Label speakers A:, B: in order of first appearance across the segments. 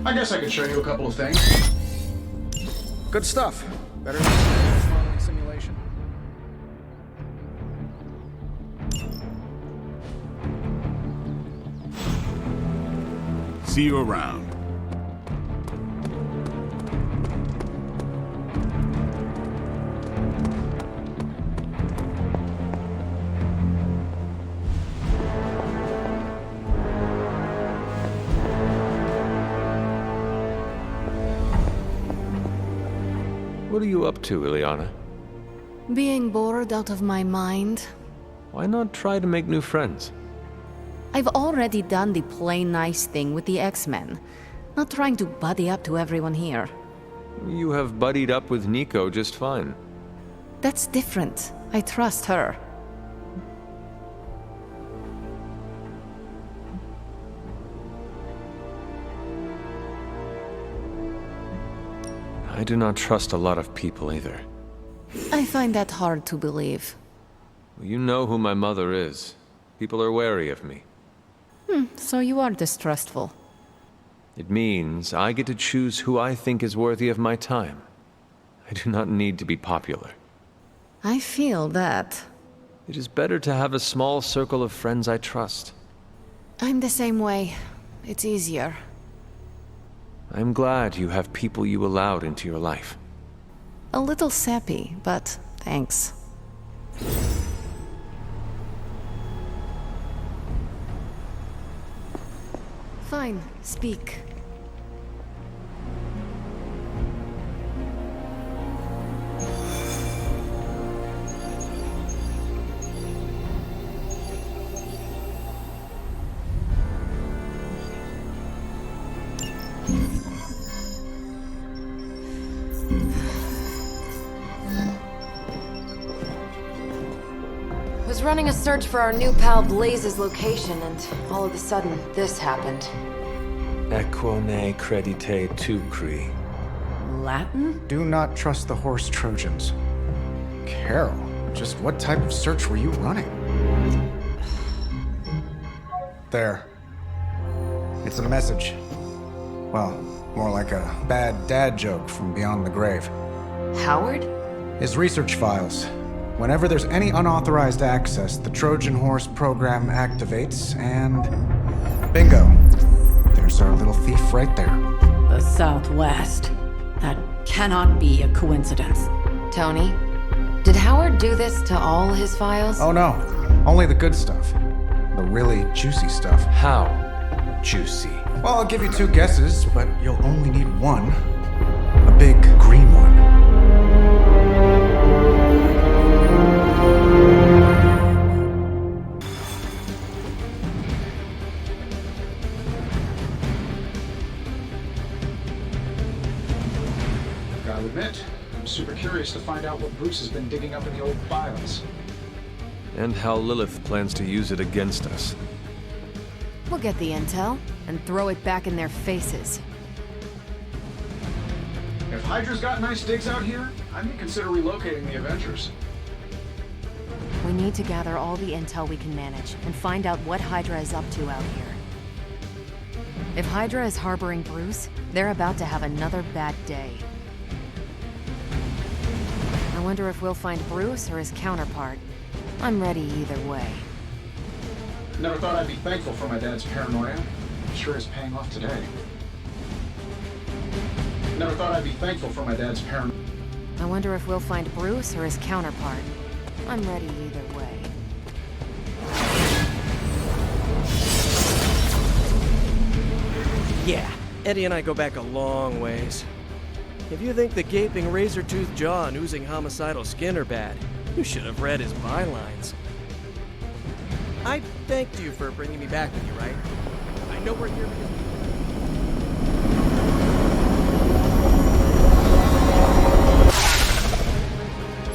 A: I guess I could show you a couple of things. Good stuff. Better than modeling simulation.
B: See you around.
C: What are you up to, Ileana?
D: Being bored out of my mind.
C: Why not try to make new friends?
D: I've already done the plain nice thing with the X-Men. Not trying to buddy up to everyone here.
C: You have buddied up with Nico just fine.
D: That's different. I trust her.
C: I do not trust a lot of people either.
D: I find that hard to believe.
C: You know who my mother is. People are wary of me.
D: So you are distrustful.
C: It means I get to choose who I think is worthy of my time. I do not need to be popular.
D: I feel that.
C: It is better to have a small circle of friends I trust.
D: I'm the same way. It's easier.
C: I'm glad you have people you allowed into your life.
D: A little sappy, but thanks. Fine, speak.
E: Was running a search for our new pal Blaze's location, and all of a sudden, this happened.
C: Equone credite tucri.
E: Latin?
A: Do not trust the horse Trojans. Carol, just what type of search were you running? There. It's a message. Well, more like a bad dad joke from beyond the grave.
E: Howard?
A: His research files. Whenever there's any unauthorized access, the Trojan Horse program activates, and bingo. There's our little thief right there.
F: The Southwest. That cannot be a coincidence.
E: Tony? Did Howard do this to all his files?
A: Oh no, only the good stuff. The really juicy stuff.
C: How juicy?
A: Well, I'll give you two guesses, but you'll only need one. A big green one. Gotta admit, I'm super curious to find out what Bruce has been digging up in the old files.
C: And how Lilith plans to use it against us.
D: We'll get the intel and throw it back in their faces.
A: If HYDRA's got nice digs out here, I may consider relocating the Avengers.
D: We need to gather all the intel we can manage and find out what HYDRA is up to out here. If HYDRA is harboring Bruce, they're about to have another bad day. I wonder if we'll find Bruce or his counterpart. I'm ready either way.
A: Never thought I'd be thankful for my dad's paranoia. Sure is paying off today. Never thought I'd be thankful for my dad's paranoia.
D: I wonder if we'll find Bruce or his counterpart. I'm ready either way.
G: Yeah, Eddie and I go back a long ways. If you think the gaping razor-toothed jaw and oozing homicidal skin are bad, you should have read his bylines. I thanked you for bringing me back with you, right? I know we're here because...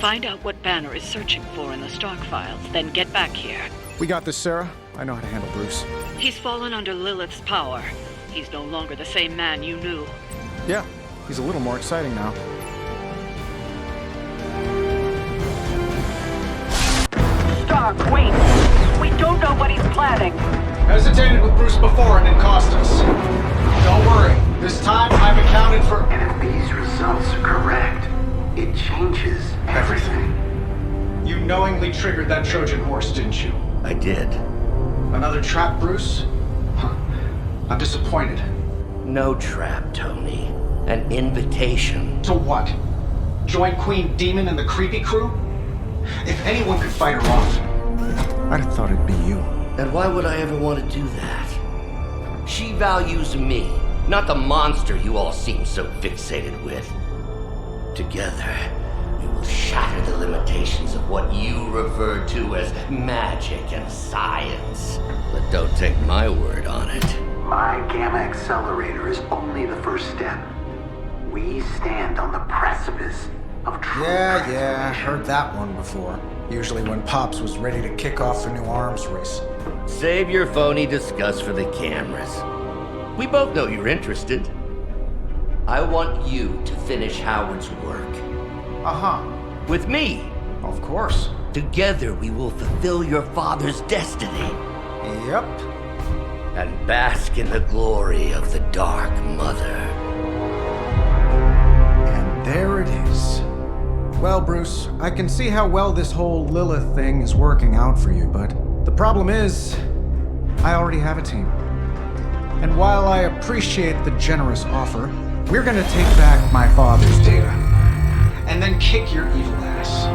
H: Find out what Banner is searching for in the stock files, then get back here.
A: We got this, Sarah. I know how to handle Bruce.
H: He's fallen under Lilith's power. He's no longer the same man you knew.
A: Yeah, he's a little more exciting now.
H: Stark, wait! We don't know what he's planning.
A: Hesitated with Bruce before and it cost us. Don't worry. This time I've accounted for
B: And if these results are correct, it changes
A: everything. You knowingly triggered that Trojan horse, didn't you?
B: I did.
A: Another trap, Bruce? Huh. I'm disappointed.
B: No trap, Tony. An invitation.
A: To what? Join Queen Demon and the creepy crew? If anyone could fight her off, I'd have thought it'd be you.
B: And why would I ever want to do that? She values me, not the monster you all seem so fixated with. Together, we will shatter the limitations of what you refer to as magic and science. But don't take my word on it. My Gamma Accelerator is only the first step. We stand on the precipice of true
A: Yeah, heard that one before. Usually when Pops was ready to kick off a new arms race.
B: Save your phony disgust for the cameras. We both know you're interested. I want you to finish Howard's work.
A: Uh-huh.
B: With me.
A: Of course.
B: Together we will fulfill your father's destiny.
A: Yep.
B: And bask in the glory of the Dark Mother.
A: And there it is. Well, Bruce, I can see how well this whole Lilith thing is working out for you, but the problem is, I already have a team. And while I appreciate the generous offer, we're gonna take back my father's data. And then kick your evil ass.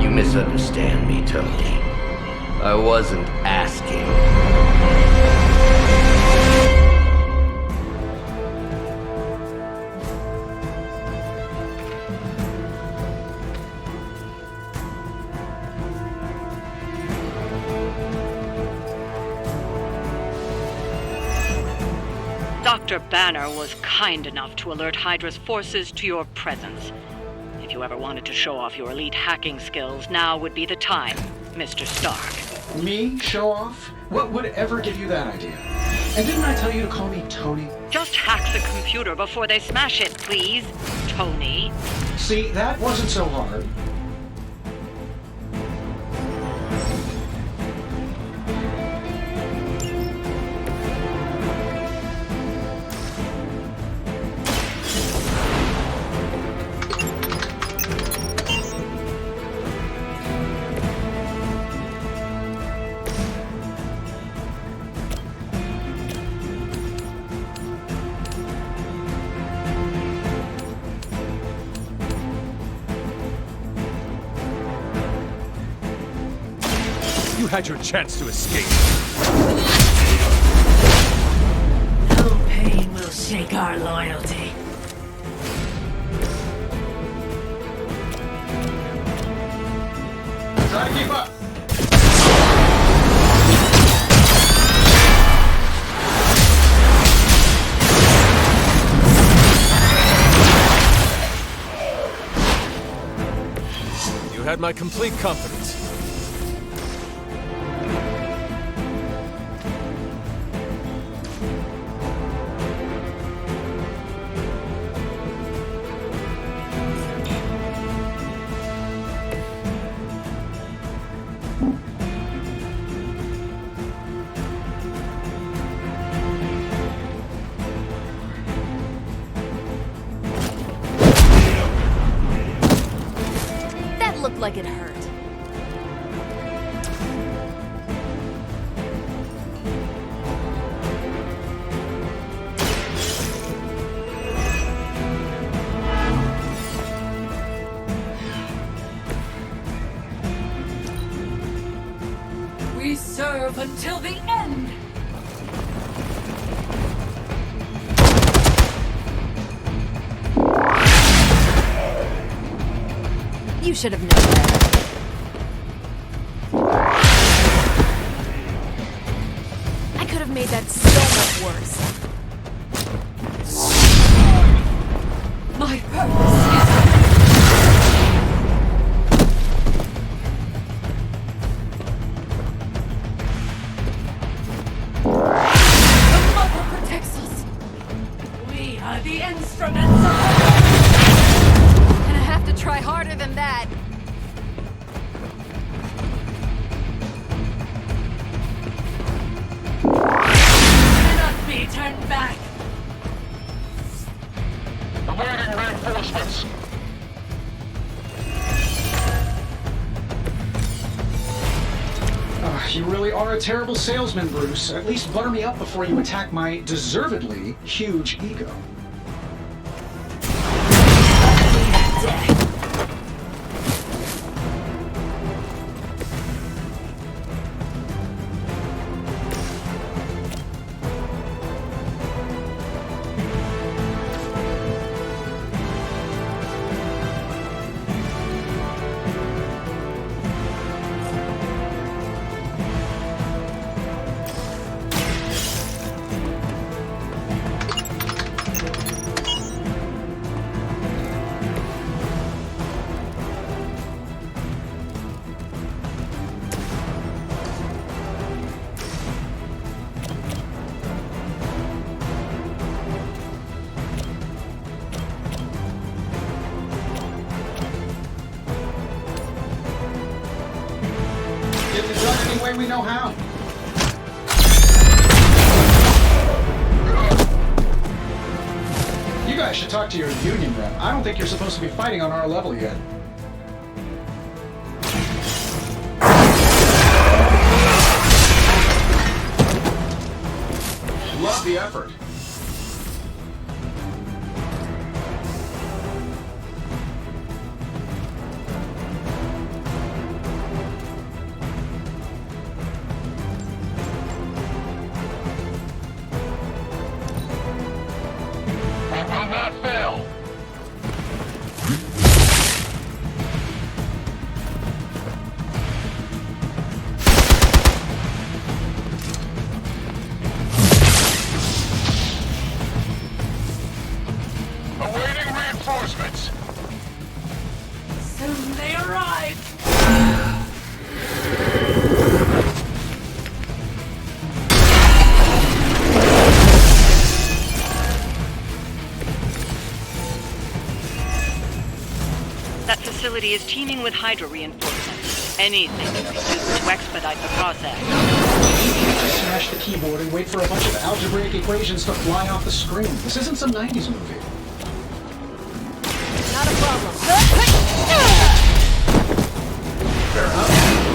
B: You misunderstand me, Tony. I wasn't asking.
H: Dr. Banner was kind enough to alert HYDRA's forces to your presence. If you ever wanted to show off your elite hacking skills, now would be the time, Mr. Stark.
A: Me? Show off? What would ever give you that idea? And didn't I tell you to call me Tony?
H: Just hack the computer before they smash it, please, Tony.
A: See, that wasn't so hard.
C: You had your chance to escape.
F: No pain will shake our loyalty.
A: Try to keep up.
C: You had my complete confidence.
D: That looked like it hurt.
F: We serve until the end!
D: You should have known better. I could have made that so much worse.
F: My purpose is... The Mother protects us! We are are the instruments of...
E: Gonna have to try harder than that.
F: Cannot be turned back.
I: Awaiting reinforcements.
J: You really are a terrible salesman, Bruce. At least butter me up before you attack my deservedly huge ego. Get the drug any way we know how. You guys should talk to your union rep. I don't think you're supposed to be fighting on our level yet. Love the effort.
I: We will not fail. Awaiting reinforcements.
F: Soon they arrive.
H: That facility is teeming with HYDRA reinforcements. Anything can be used to expedite the process.
J: Smash the keyboard and wait for a bunch of algebraic equations to fly off the screen. This isn't some 90s movie.
E: Not a problem.
J: Fair enough.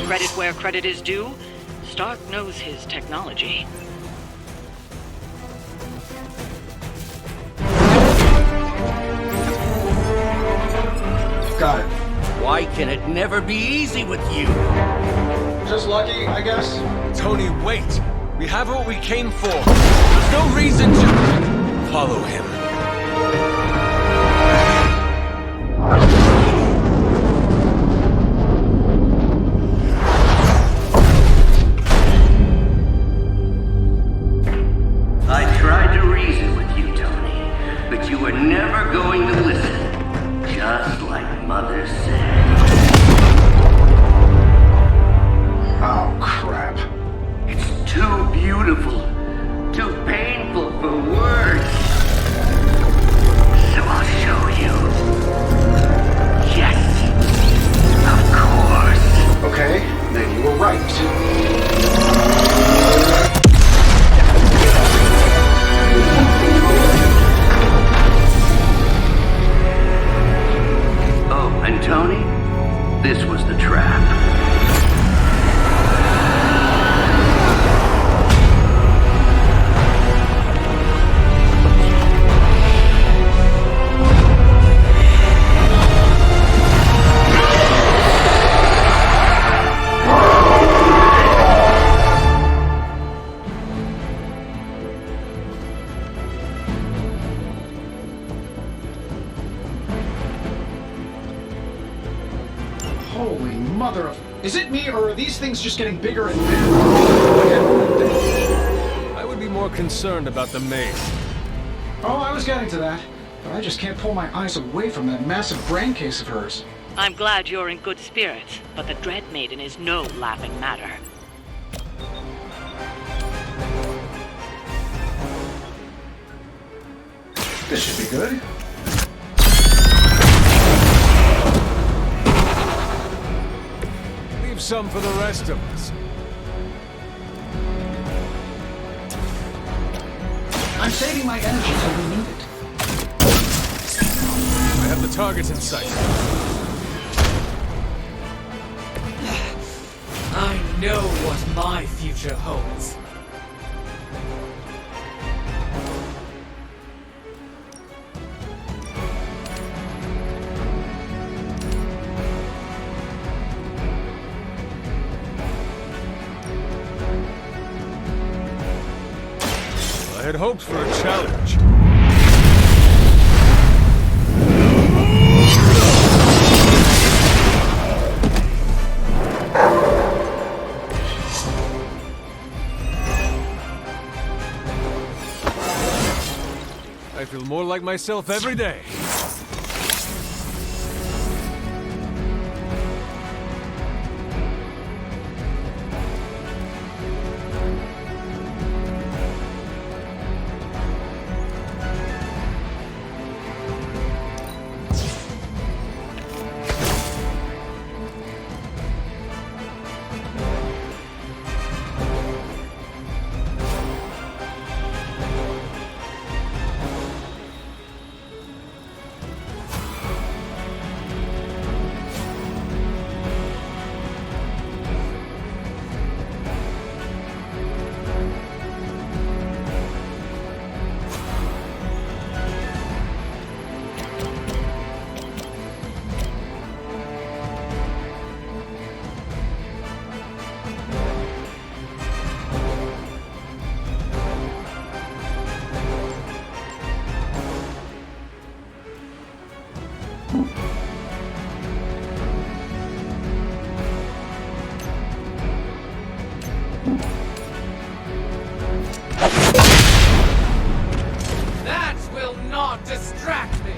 H: Credit where credit is due, Stark knows his technology.
J: Got it.
B: Why can it never be easy with you?
J: Just lucky, I guess.
C: Tony, wait! We have what we came for. There's no reason to follow him.
B: I tried to reason with you, Tony, but you were never going to listen. Just like Mother said.
J: Oh, crap.
B: It's too beautiful, too painful for words. So I'll show you. Yes, of course.
J: Okay, then you were right.
B: Oh, and Tony, this was the trap.
J: Holy mother of... Is it me, or are these things just getting bigger and bigger?
C: I would be more concerned about the maze.
J: Oh, I was getting to that. but I just can't pull my eyes away from that massive brain case of hers.
H: I'm glad you're in good spirits, but the Dread Maiden is no laughing matter.
J: This should be good.
C: Leave some for the rest of us.
J: I'm saving my energy till we need it.
C: I have the target in sight.
K: I know what my future holds.
C: I had hoped for a challenge. I feel more like myself every day.
K: That will not distract me!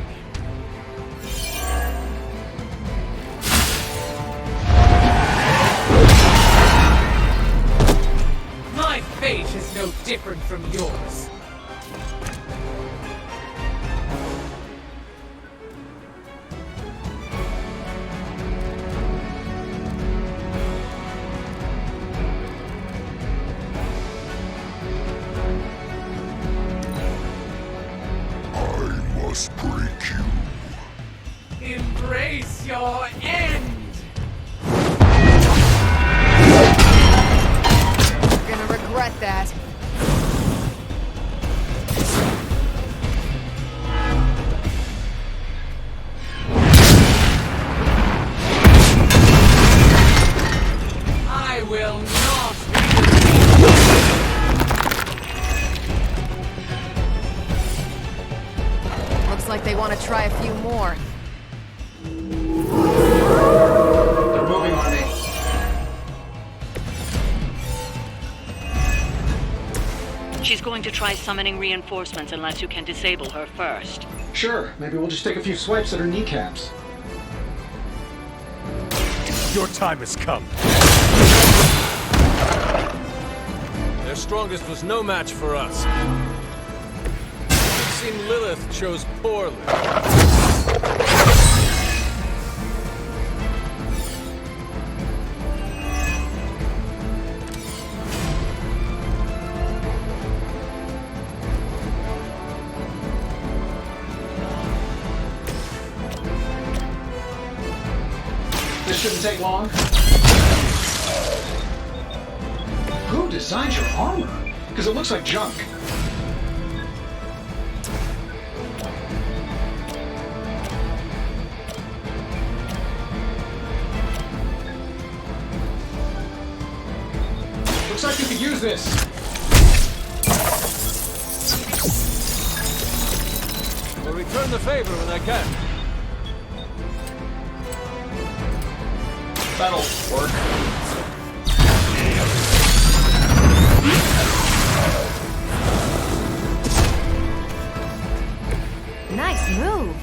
K: My fate is no different from yours.
I: Must break you.
K: Embrace your end!
E: You're gonna regret that.
K: I will not
E: Looks like they want to try a few more.
J: They're moving on me.
H: She's going to try summoning reinforcements unless you can disable her first.
J: Sure, maybe we'll just take a few swipes at her kneecaps.
C: Your time has come. Their strongest was no match for us. It seemed Lilith chose poorly.
J: This shouldn't take long. Who designed your armor? Because it looks like junk. Looks like you could use this.
C: I'll return the favor when I can.
J: That'll work.
D: Nice move.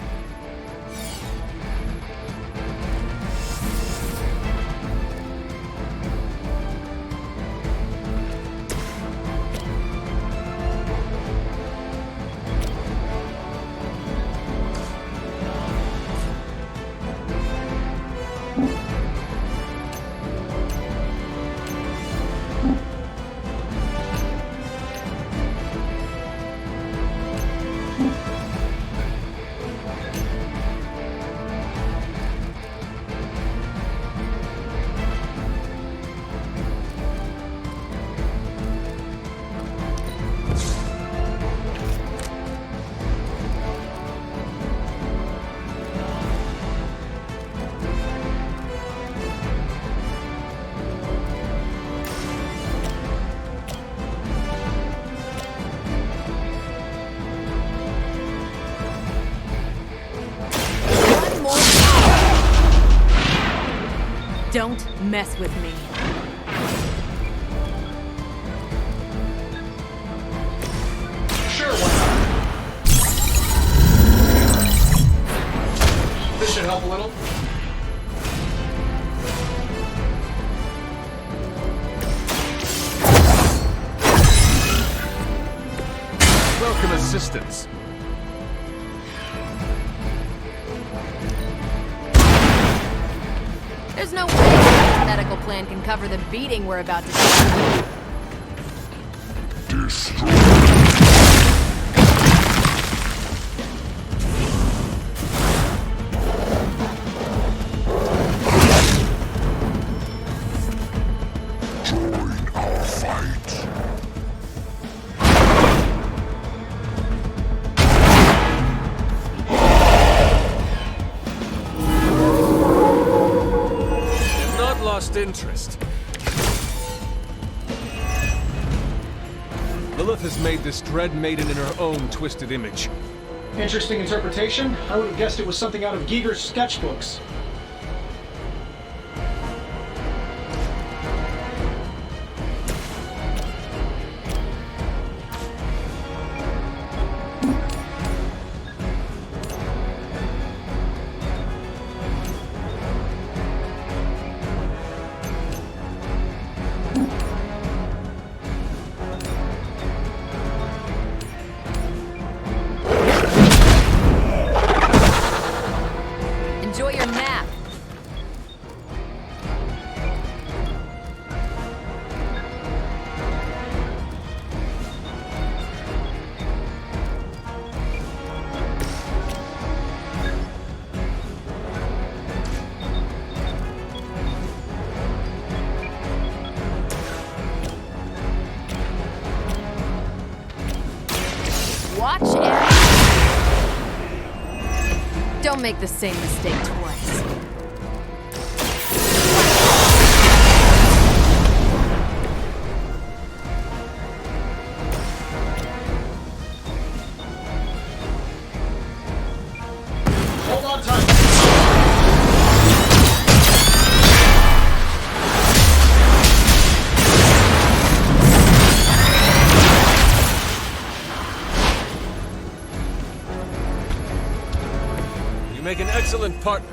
D: Don't mess with me.
J: Sure, why not? This should help a little.
C: Welcome assistance.
D: There's no way the medical plan can cover the beating we're about to take.
I: Join our fight.
C: Lost interest. Lilith has made this dread maiden in her own twisted image.
J: Interesting interpretation. I would have guessed it was something out of Giger's sketchbooks.
D: Enjoy your nap. Watch it. Don't make the same mistake twice.
J: Hold on tight.
C: You make an excellent partner.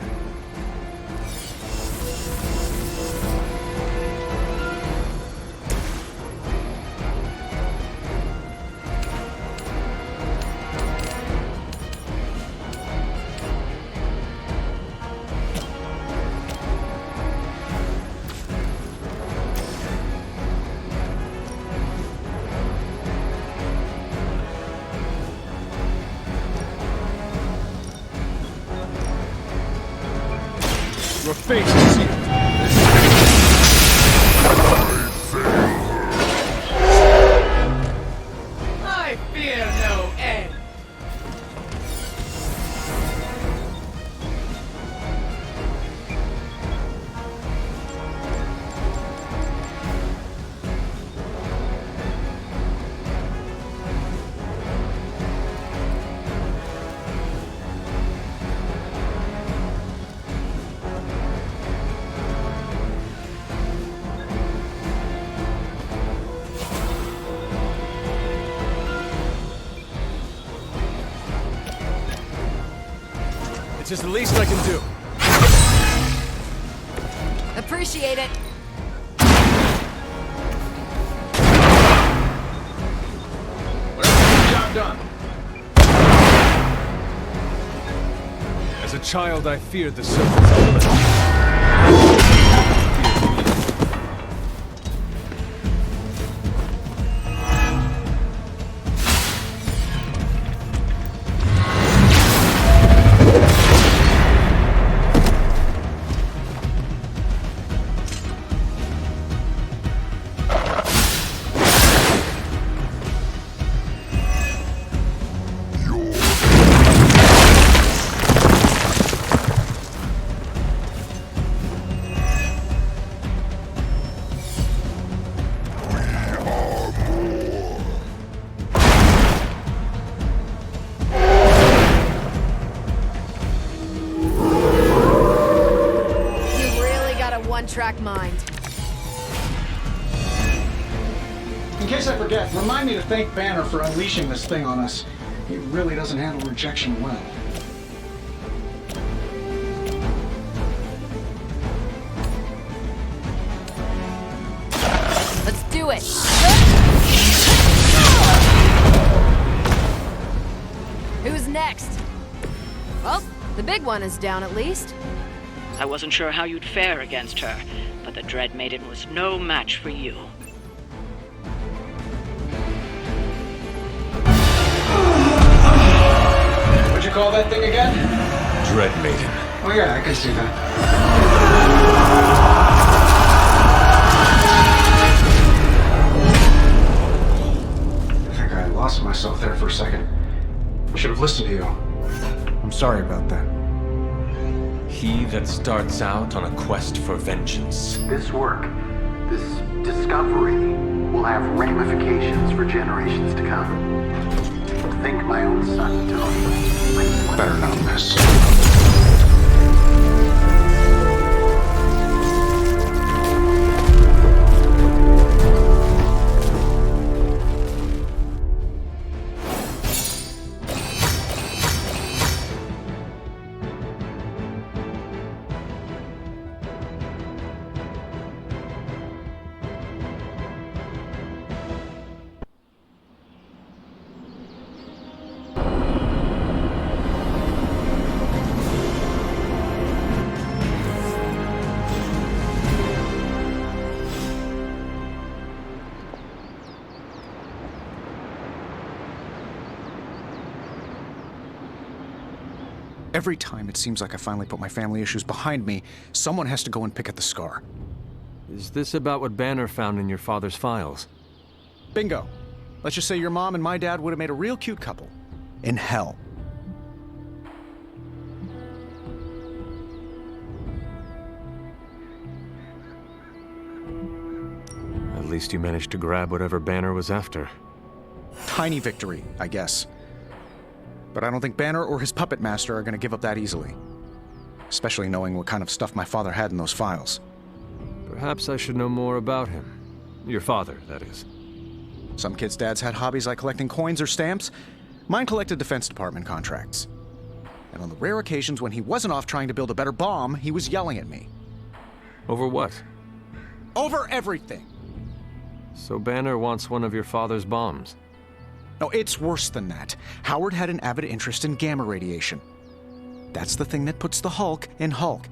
C: Your fate is sealed.
K: I fear no end.
G: It's just the least I can do.
E: Appreciate it.
J: Job done.
C: As a child, I feared the serpent's element.
E: One-track mind.
J: In case I forget, remind me to thank Banner for unleashing this thing on us. He really doesn't handle rejection well.
E: Let's do it. Who's next? Well, the big one is down at least.
H: I wasn't sure how you'd fare against her, but the Dread Maiden was no match for you.
J: What'd you call that thing again?
C: Dread Maiden.
J: Oh yeah, I can see that. I think I lost myself there for a second. I should have listened to you.
A: I'm sorry about that.
C: He that starts out on a quest for vengeance.
L: This work, this discovery, will have ramifications for generations to come. Think my own son, Tony.
J: Better not miss.
A: Every time it seems like I finally put my family issues behind me, someone has to go and pick at the scar.
C: Is this about what Banner found in your father's files?
A: Bingo. Let's just say your mom and my dad would have made a real cute couple. In hell.
C: At least you managed to grab whatever Banner was after.
A: Tiny victory, I guess. But I don't think Banner or his puppet master are going to give up that easily. Especially knowing what kind of stuff my father had in those files.
C: Perhaps I should know more about him. Your father, that is.
A: Some kids' dads had hobbies like collecting coins or stamps. Mine collected Defense Department contracts. And on the rare occasions when he wasn't off trying to build a better bomb, he was yelling at me.
C: Over what?
A: Over everything!
C: So Banner wants one of your father's bombs.
A: No, it's worse than that. Howard had an avid interest in gamma radiation. That's the thing that puts the Hulk in Hulk.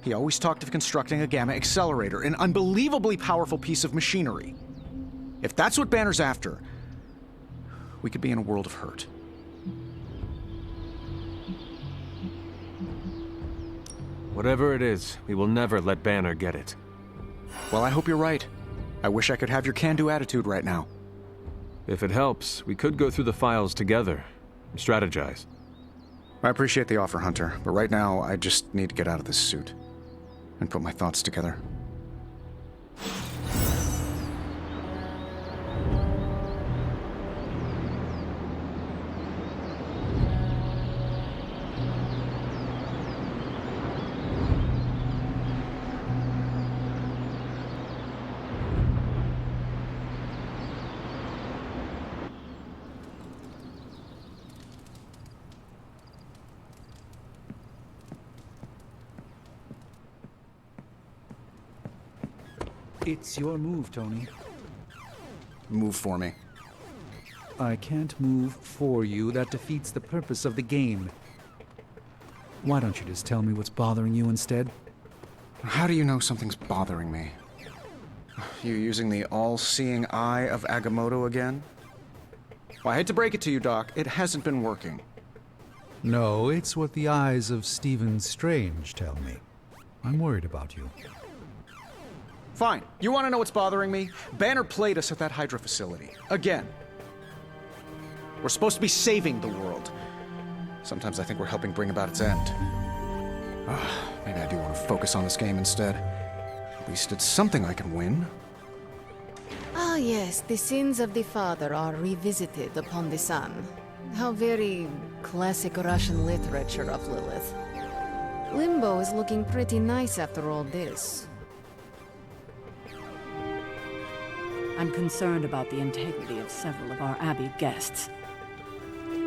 A: He always talked of constructing a gamma accelerator, an unbelievably powerful piece of machinery. If that's what Banner's after, we could be in a world of hurt.
C: Whatever it is, we will never let Banner get it.
A: Well, I hope you're right. I wish I could have your can-do attitude right now.
C: If it helps, we could go through the files together and strategize.
A: I appreciate the offer, Hunter, but right now I just need to get out of this suit and put my thoughts together.
M: It's your move, Tony.
A: Move for me.
M: I can't move for you. That defeats the purpose of the game. Why don't you just tell me what's bothering you instead?
A: How do you know something's bothering me? You using the all-seeing eye of Agamotto again? Well, I hate to break it to you, Doc. It hasn't been working.
M: No, it's what the eyes of Stephen Strange tell me. I'm worried about you.
A: Fine. You want to know what's bothering me? Banner played us at that HYDRA facility. Again. We're supposed to be saving the world. Sometimes I think we're helping bring about its end. Maybe I do want to focus on this game instead. At least it's something I can win.
N: Ah, yes, the sins of the father are revisited upon the son. How very classic Russian literature of Lilith. Limbo is looking pretty nice after all this.
F: I'm concerned about the integrity of several of our Abbey guests,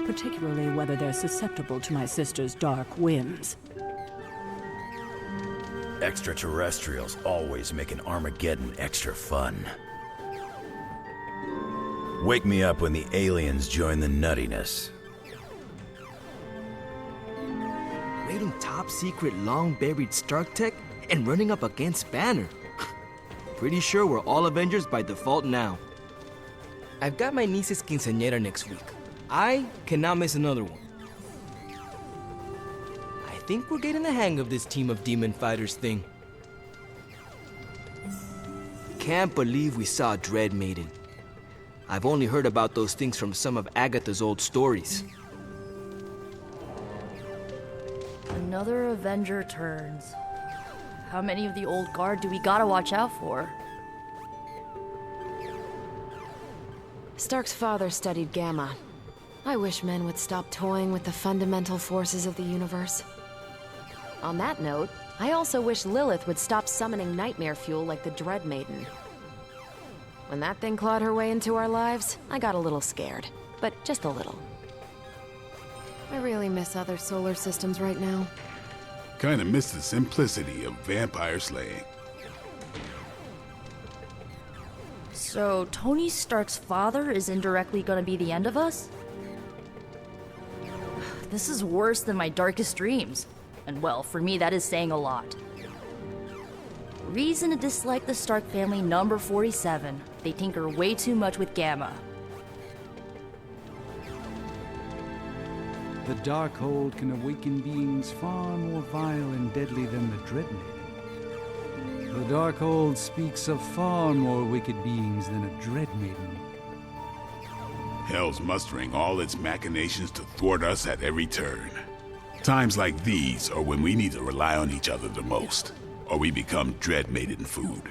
F: particularly whether they're susceptible to my sister's dark whims.
O: Extraterrestrials always make an Armageddon extra fun. Wake me up when the aliens join the nuttiness.
P: Raiding top-secret, long-buried Stark tech and running up against Banner. Pretty sure we're all Avengers by default now. I've got my niece's quinceañera next week. I cannot miss another one. I think we're getting the hang of this team of demon fighters thing. Can't believe we saw Dread Maiden. I've only heard about those things from some of Agatha's old stories.
Q: Another Avenger turns. How many of the old guard do we gotta watch out for?
E: Stark's father studied Gamma. I wish men would stop toying with the fundamental forces of the universe. On that note, I also wish Lilith would stop summoning nightmare fuel like the Dread Maiden. When that thing clawed her way into our lives, I got a little scared. But just a little. I really miss other solar systems right now.
I: Kinda miss the simplicity of vampire slaying.
Q: So, Tony Stark's father is indirectly gonna be the end of us? This is worse than my darkest dreams. And well, for me that is saying a lot. Reason to dislike the Stark family number 47. They tinker way too much with Gamma.
M: The Darkhold can awaken beings far more vile and deadly than the Dread Maiden. The Darkhold speaks of far more wicked beings than a Dread Maiden.
I: Hell's mustering all its machinations to thwart us at every turn. Times like these are when we need to rely on each other the most, or we become Dread Maiden food.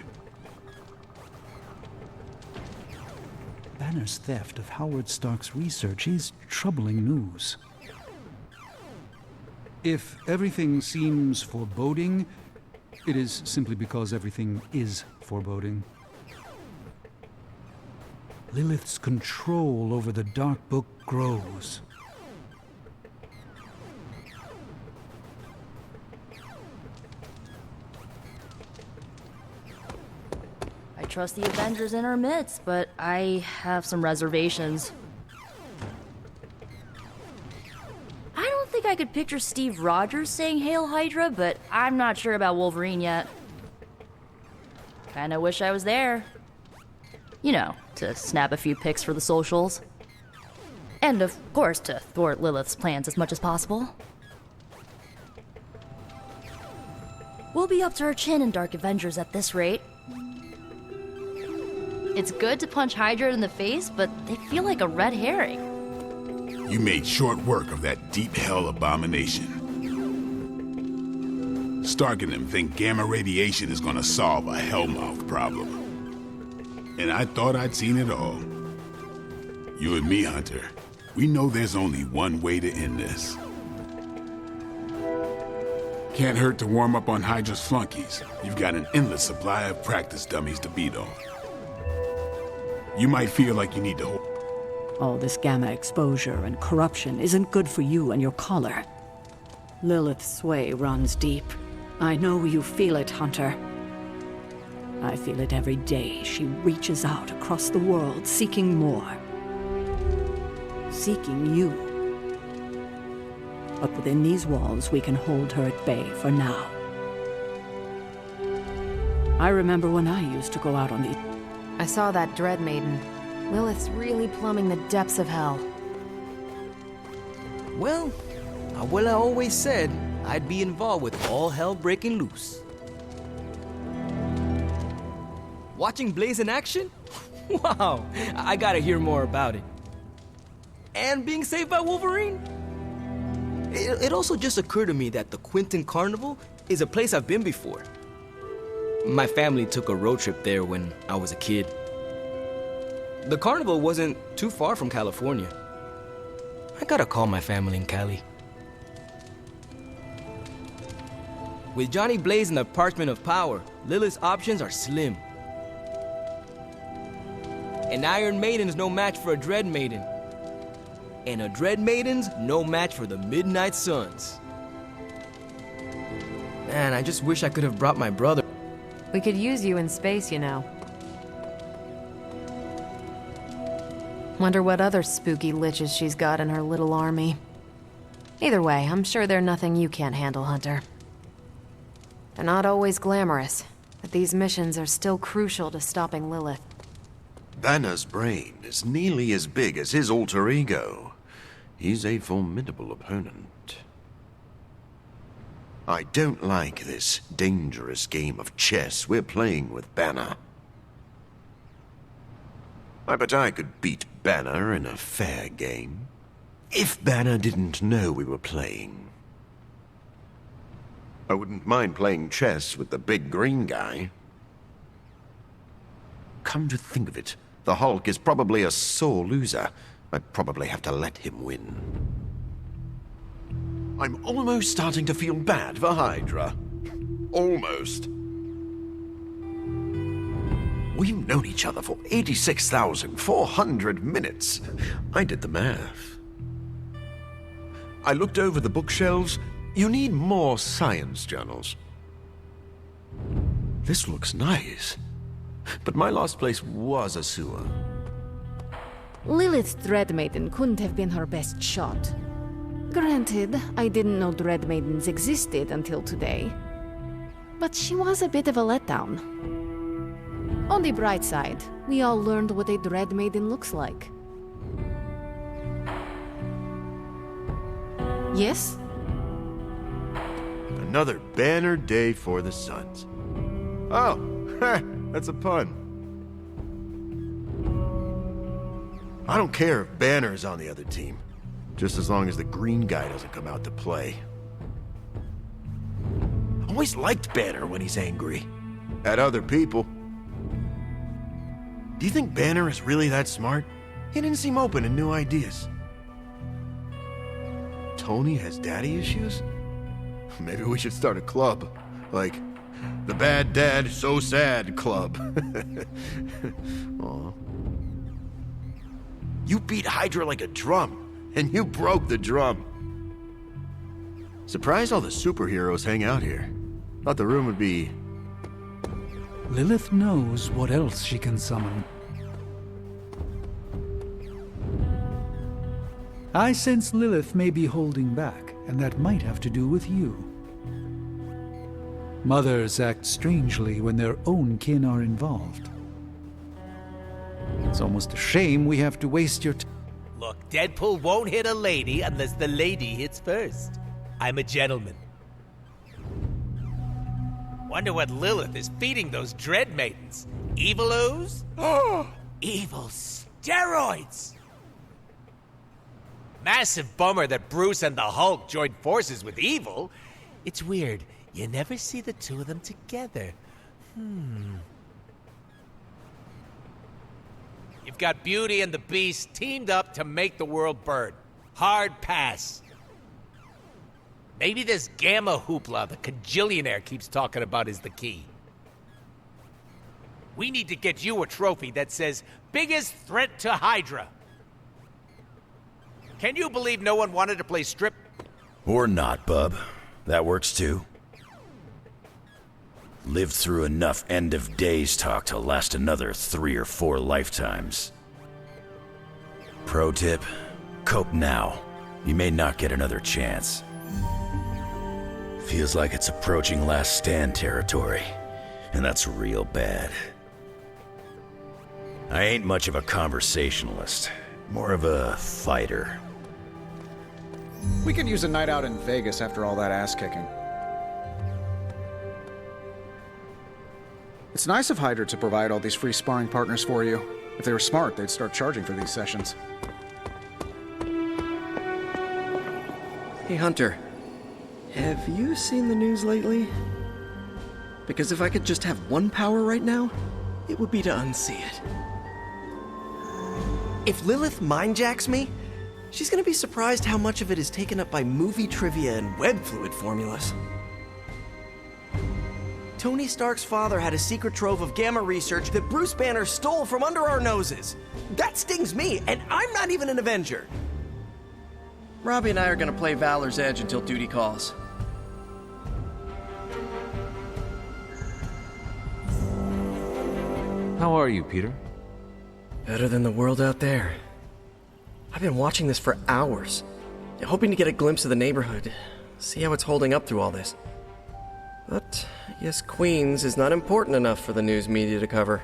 M: Banner's theft of Howard Stark's research is troubling news. If everything seems foreboding, it is simply because everything is foreboding. Lilith's control over the Dark Book grows.
Q: I trust the Avengers in our midst, but I have some reservations. I don't think I could picture Steve Rogers saying Hail Hydra, but I'm not sure about Wolverine yet. Kinda wish I was there. You know, to snap a few pics for the socials. And of course to thwart Lilith's plans as much as possible. We'll be up to our chin in Dark Avengers at this rate. It's good to punch Hydra in the face, but they feel like a red herring.
I: You made short work of that deep hell abomination. Stark and them think gamma radiation is gonna solve a hellmouth problem. And I thought I'd seen it all. You and me, Hunter, we know there's only one way to end this. Can't hurt to warm up on Hydra's flunkies. You've got an endless supply of practice dummies to beat on. You might feel like you need to hold...
F: All this gamma exposure and corruption isn't good for you and your collar. Lilith's sway runs deep. I know you feel it, Hunter. I feel it every day. She reaches out across the world, seeking more. Seeking you. But within these walls, we can hold her at bay for now. I remember when I used to go out on the...
E: I saw that Dread Maiden. Lilith's really plumbing the depths of hell.
P: Well, I always said I'd be involved with all hell breaking loose. Watching Blaze in action? Wow, I gotta hear more about it. And being saved by Wolverine? It also just occurred to me that the Quinton Carnival is a place I've been before. My family took a road trip there when I was a kid. The carnival wasn't too far from California. I gotta call my family in Cali. With Johnny Blaze and the Parchment of Power, Lilith's options are slim. An Iron Maiden's no match for a Dread Maiden. And a Dread Maiden's no match for the Midnight Suns. Man, I just wish I could have brought my brother.
E: We could use you in space, you know. Wonder what other spooky liches she's got in her little army. Either way, I'm sure they're nothing you can't handle, Hunter. They're not always glamorous, but these missions are still crucial to stopping Lilith.
R: Banner's brain is nearly as big as his alter ego. He's a formidable opponent. I don't like this dangerous game of chess we're playing with Banner. I bet I could beat Banner in a fair game. If Banner didn't know we were playing. I wouldn't mind playing chess with the big green guy. Come to think of it, the Hulk is probably a sore loser. I'd probably have to let him win. I'm almost starting to feel bad for Hydra. Almost. We've known each other for 86,400 minutes. I did the math. I looked over the bookshelves. You need more science journals. This looks nice. But my last place was a sewer.
N: Lilith's Dread Maiden couldn't have been her best shot. Granted, I didn't know Dread Maidens existed until today. But she was a bit of a letdown. On the bright side, we all learned what a Dread Maiden looks like. Yes?
R: Another banner day for the Suns. Oh, that's a pun. I don't care if Banner's on the other team, just as long as the green guy doesn't come out to play. Always liked Banner when he's angry. At other people. Do you think Banner is really that smart? He didn't seem open to new ideas. Tony has daddy issues? Maybe we should start a club. Like, the Bad Dad So Sad Club. Aw. You beat Hydra like a drum, and you broke the drum. Surprised all the superheroes hang out here. Thought the room would be...
M: Lilith knows what else she can summon. I sense Lilith may be holding back, and that might have to do with you. Mothers act strangely when their own kin are involved. It's almost a shame we have to waste your time.
S: Look, Deadpool won't hit a lady unless the lady hits first. I'm a gentleman. Wonder what Lilith is feeding those Dread Maidens. Evil ooze? Oh, evil steroids! Massive bummer that Bruce and the Hulk joined forces with Evil. It's weird. You never see the two of them together. You've got Beauty and the Beast teamed up to make the world burn. Hard pass. Maybe this Gamma hoopla the Cajillionaire keeps talking about is the key. We need to get you a trophy that says, biggest threat to Hydra. Can you believe no one wanted to play strip?
O: Or not, bub. That works too. Lived through enough end of days talk to last another 3 or 4 lifetimes. Pro tip, cope now. You may not get another chance. Feels like it's approaching last stand territory, and that's real bad. I ain't much of a conversationalist, more of a fighter.
A: We could use a night out in Vegas after all that ass-kicking. It's nice of HYDRA to provide all these free sparring partners for you. If they were smart, they'd start charging for these sessions.
G: Hey, Hunter. Have you seen the news lately? Because if I could just have one power right now, it would be to unsee it. If Lilith mindjacks me, she's gonna be surprised how much of it is taken up by movie trivia and web fluid formulas. Tony Stark's father had a secret trove of gamma research that Bruce Banner stole from under our noses. That stings me, and I'm not even an Avenger. Robbie and I are gonna play Valor's Edge until duty calls.
C: How are you, Peter?
G: Better than the world out there. I've been watching this for hours, hoping to get a glimpse of the neighborhood, see how it's holding up through all this. But I guess Queens is not important enough for the news media to cover.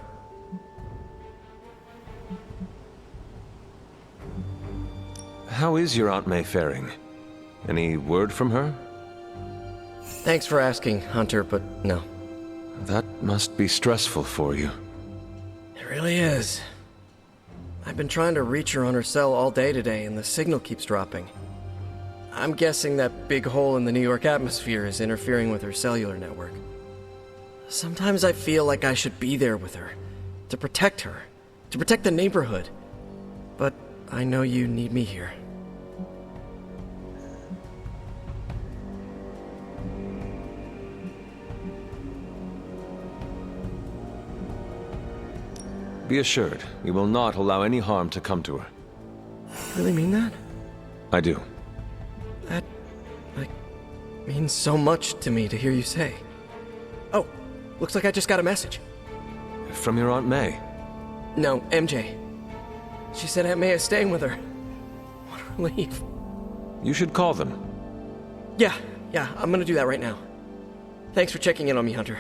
C: How is your Aunt May faring? Any word from her?
G: Thanks for asking, Hunter, but no.
C: That must be stressful for you.
G: It really is. I've been trying to reach her on her cell all day today, and the signal keeps dropping. I'm guessing that big hole in the New York atmosphere is interfering with her cellular network. Sometimes I feel like I should be there with her, to protect the neighborhood. But I know you need me here.
C: Be assured, we will not allow any harm to come to her.
G: Really mean that?
C: I do.
G: That, means so much to me to hear you say. Oh, looks like I just got a message.
C: From your Aunt May?
G: No, MJ. She said Aunt May is staying with her. What a relief.
C: You should call them.
G: Yeah, I'm gonna do that right now. Thanks for checking in on me, Hunter.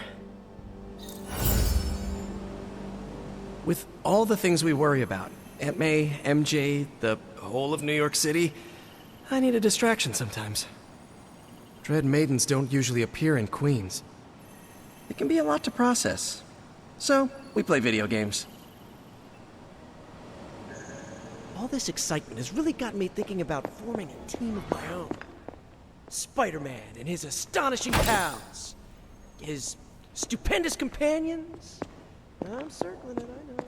G: With all the things we worry about, Aunt May, MJ, the whole of New York City, I need a distraction sometimes. Dread maidens don't usually appear in Queens. It can be a lot to process. So, we play video games. All this excitement has really got me thinking about forming a team of my own. Spider-Man and his astonishing pals. His stupendous companions. I'm circling it, I know.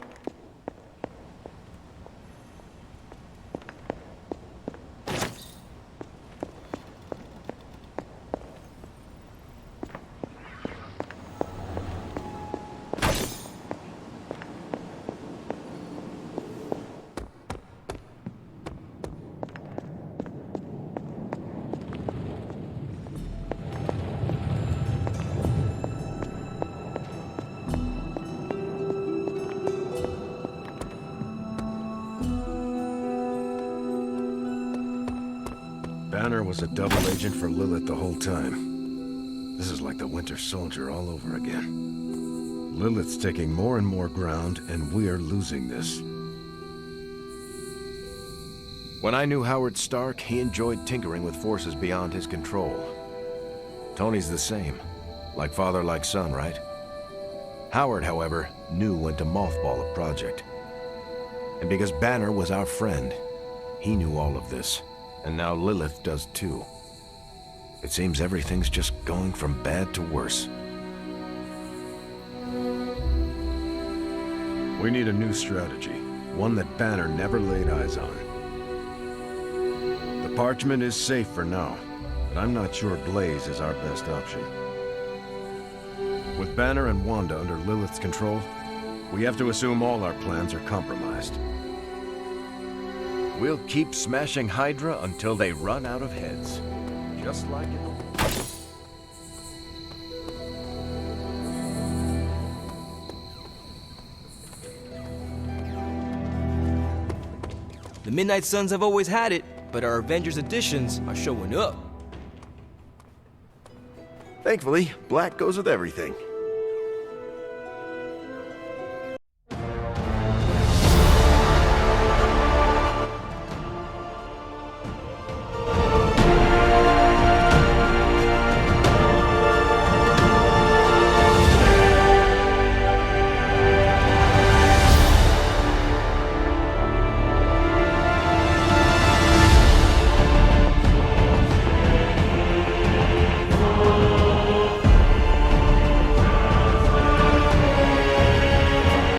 T: Banner was a double agent for Lilith the whole time. This is like the Winter Soldier all over again. Lilith's taking more and more ground, and we're losing this. When I knew Howard Stark, he enjoyed tinkering with forces beyond his control. Tony's the same. Like father, like son, right? Howard, however, knew when to mothball a project. And because Banner was our friend, he knew all of this. And now Lilith does too. It seems everything's just going from bad to worse. We need a new strategy, one that Banner never laid eyes on. The parchment is safe for now, but I'm not sure Blaze is our best option. With Banner and Wanda under Lilith's control, we have to assume all our plans are compromised. We'll keep smashing HYDRA until they run out of heads. Just like it.
P: The Midnight Suns have always had it, but our Avengers editions are showing up.
R: Thankfully, black goes with everything.